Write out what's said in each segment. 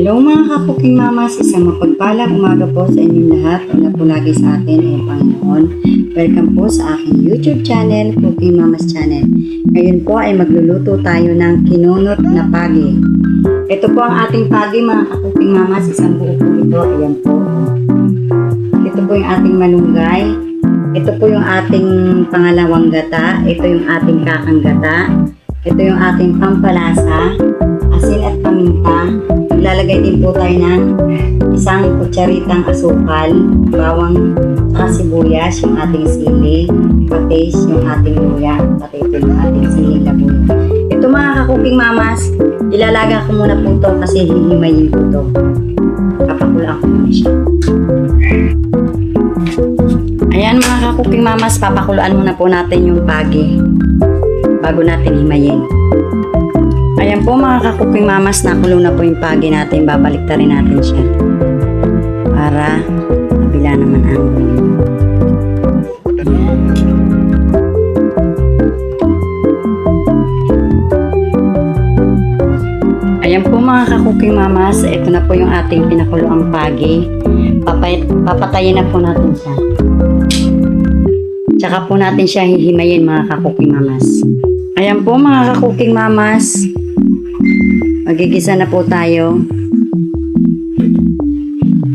Hello mga kapuking mamas, isang mapagpalang umaga po sa inyong lahat. Una po lagi sa atin ay Panginoon. Welcome po sa aking YouTube channel, Cooking Mamas Channel. Ngayon po ay magluluto tayo ng kinunot na pagi. Ito po ang ating pagi mga kapuking mamas, isang buo po ito. Ayan po. Ito po yung ating malunggay. Ito po yung ating pangalawang gata. Ito yung ating kakang gata. Ito yung ating pampalasa, asin at paminta. Maglalagay din po tayo ng isang kutsaritang asukal, bawang at sibuyas, yung ating sili, patis, yung ating luya, pati ito yung ating siling labuyo. Ito mga kakuking mamas, ilalaga ko muna po ito kasi hihimayin ko ito. Papakulaan ko muna siya. Ayan mga kakuking mamas, papakulaan muna po natin yung pagi bago natin himayin. Ayan po mga kakuking mamas, nakulo na po yung pagi natin. Babalik ta rin natin siya para kabila naman ang ayan po mga kakuking mamas, ito na po yung ating pinakuloang pagi. Papatayin na po natin siya, tsaka po natin siya hihimayin mga kakuking mamas. Ayan po mga kakuking mamas, magigisa na po tayo.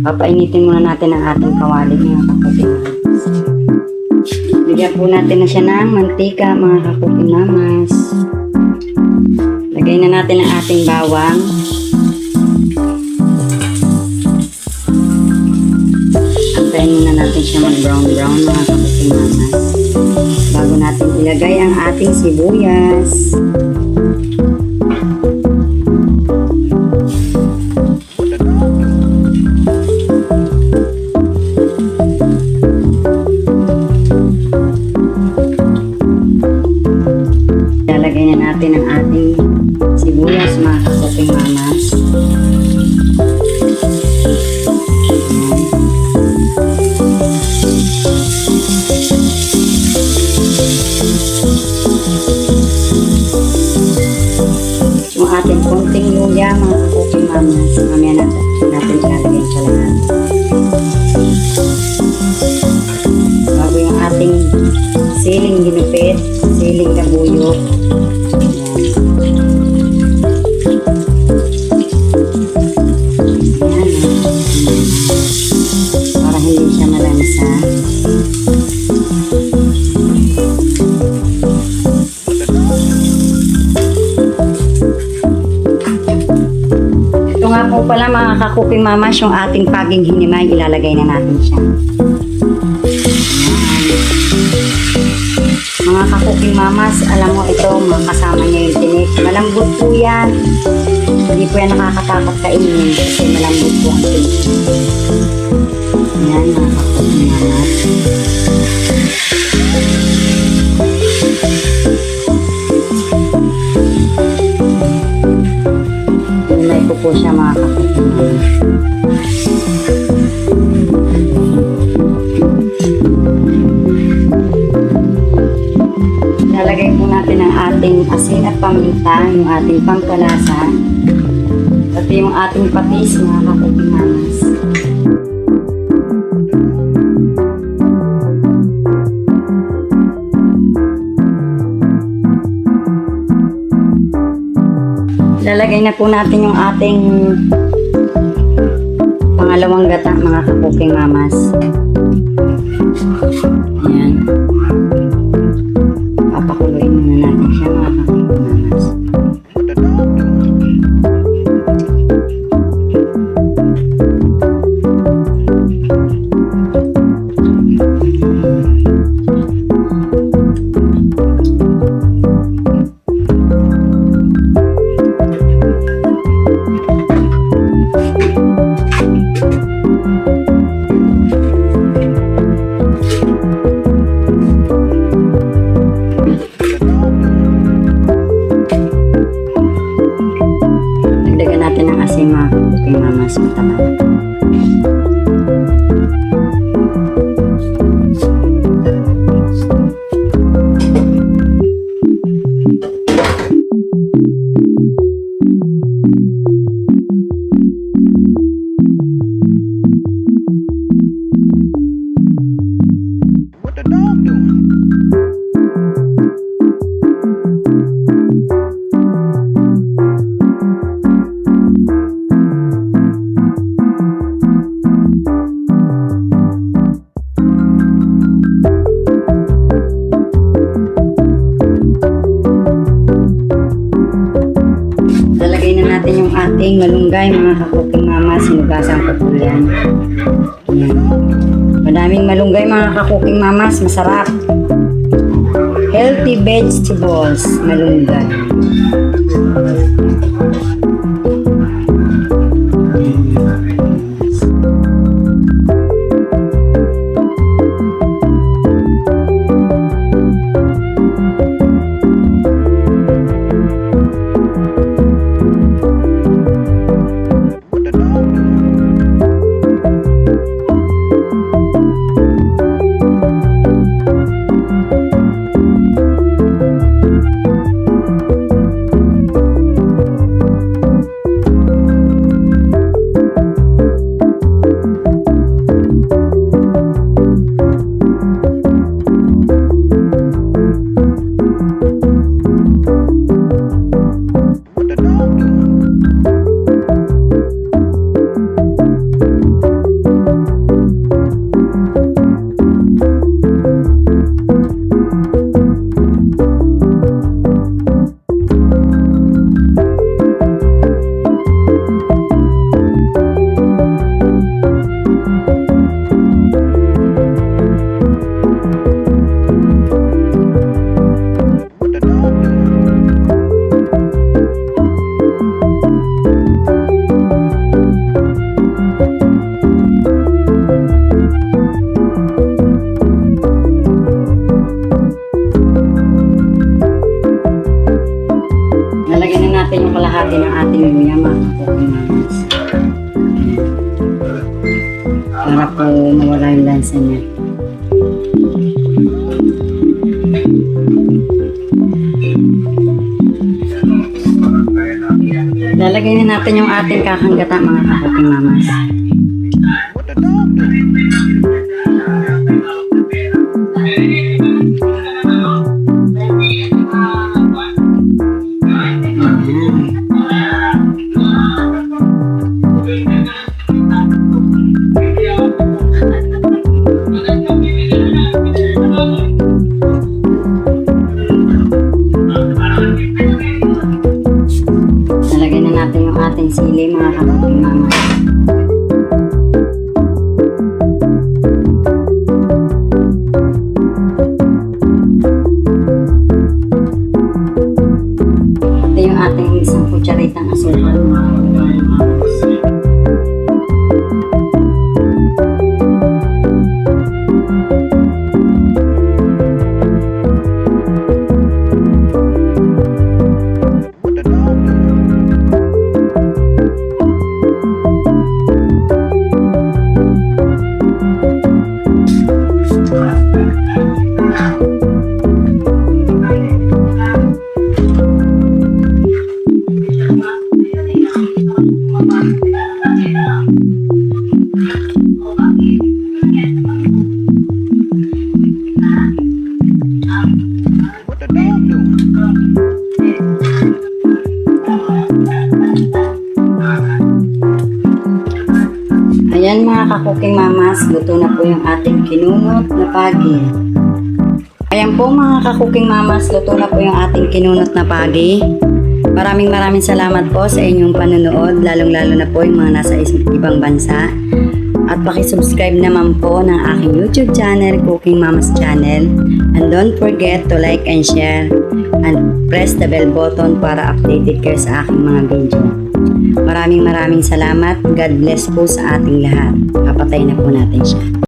Papainitin muna natin ang ating kawali mga kakuking mamas. Bigyan po natin na siya ng mantika mga kakuking mamas. Lagay na natin ang ating bawang. Antayin muna natin siya mag-brown mga kakuking mamas bago natin ilagay ang ating sibuyas. Ilalagay na natin ang ating sibuyas mga kakuking mamas. Yung ating konting luya mga kakuking mamas, mamaya natin ilalagay sa lahat. Bago yung ating siling ginupit, siling labuyo. Para hindi siya malansa. Ito nga po pala mga kakuking mamas, yung ating paging hinimay, ilalagay na natin siya. Mga kakuking mamas, alam mo ito, makasama niya yung tinik. Malambot po yan. Hindi po yan nakakatakot kainin kasi malambot po ang tinik. Yan mga kakuking mamas. Tunay ko po siya mga kakuking mamas. Lalagay po natin ang ating asin at paminta, yung ating pampalasa, pati yung ating patis mga kakuking mamas. Lalagay na po natin yung ating pangalawang gata mga kakuking mamas. Ayan. Papakuloyin muna natin siya mga kakuking mamas. Dagdagan natin ang asin mga kakuking mamas, matama. madaming malunggay mga ka-cooking mama, sinugasan ko po yan. Ayan. Madaming malunggay mga ka-cooking mamas, masarap. Healthy vegetables, malunggay. Lalagyan na natin yung kalahati ng ating luya mga ka-cooking mamas. Para po mawala yung lansa niya. Lalagyan na natin yung ating kakanggata mga ka-cooking mamas. Nalagay na natin yung ating sili mga ka-cooking mama. Ito yung ating isang kutsaritang asukal mga ka-cooking mama. Ayan mga ka-cooking mamas, luto na po yung ating kinunot na pagi. Ayan po mga ka-cooking mamas, luto na po yung ating kinunot na pagi. Maraming salamat po sa inyong panonood, lalong-lalo na po yung mga nasa ibang bansa. At pakisubscribe naman po ng aking YouTube channel, Cooking Mamas Channel. And don't forget to like and share and press the bell button para updated kayo sa aking mga video. Maraming salamat. God bless po sa ating lahat. Papatay na po natin siya.